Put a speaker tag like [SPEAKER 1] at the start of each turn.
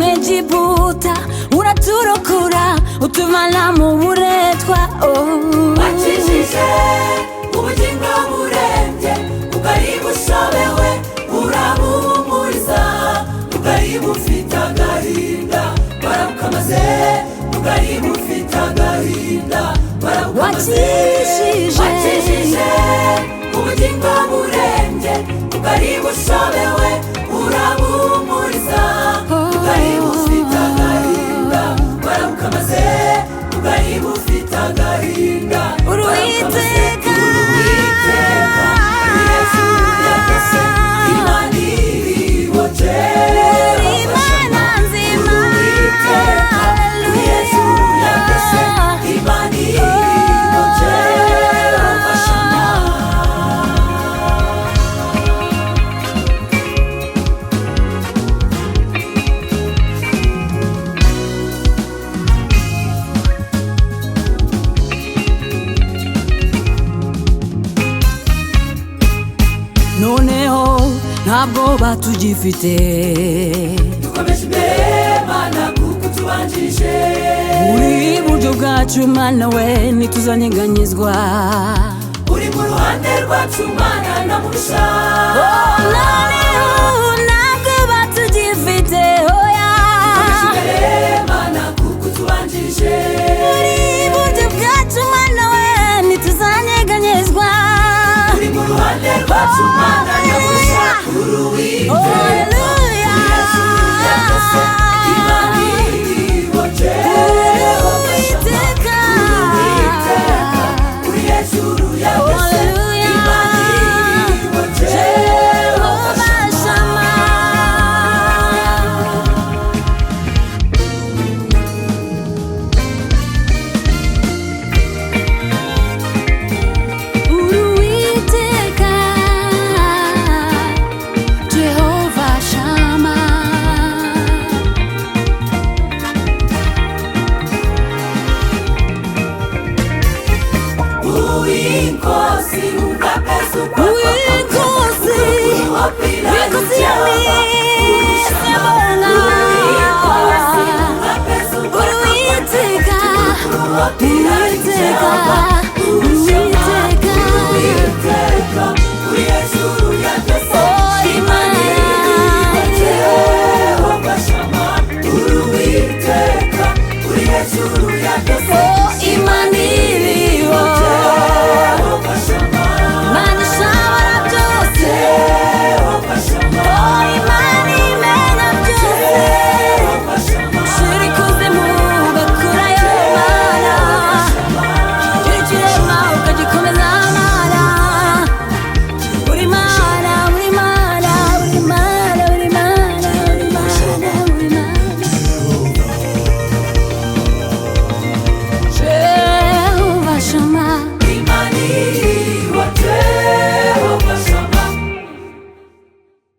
[SPEAKER 1] Egiputa uraturokora utuvana mu buretwa.
[SPEAKER 2] Wakijije ubugingo burembye ugari bushobewe urabuhumuriza ugari bufite agahinda barabukamaze ugari bufite agahinda barabukamaze. Wakijije ubugingo burembye ugari bushobewe urabuhumuriza ugari bufite agahinda barabukamaze ugari bufite agahinda.
[SPEAKER 1] Uruwiteka
[SPEAKER 2] Yesu yagase Imana iribote
[SPEAKER 1] Imana nzima.
[SPEAKER 2] Yesu yagase Imana iribote abashana.
[SPEAKER 1] Noneho ntabwo batugifite
[SPEAKER 2] Dukomeje imbere Mana kuko tubanjije
[SPEAKER 1] uri iburyo bwacu Mana we ntituzanyeganyezwa.
[SPEAKER 2] uri mu ruhande rwacu Mana namurusha.
[SPEAKER 1] Noneho ntabwo batugifite oya
[SPEAKER 2] Dukomeje imbere Mana kuko tubanjije
[SPEAKER 1] uri iburyo bwacu Mana we ntituzanyeganyezwa.
[SPEAKER 2] uri mu ruhande rwacu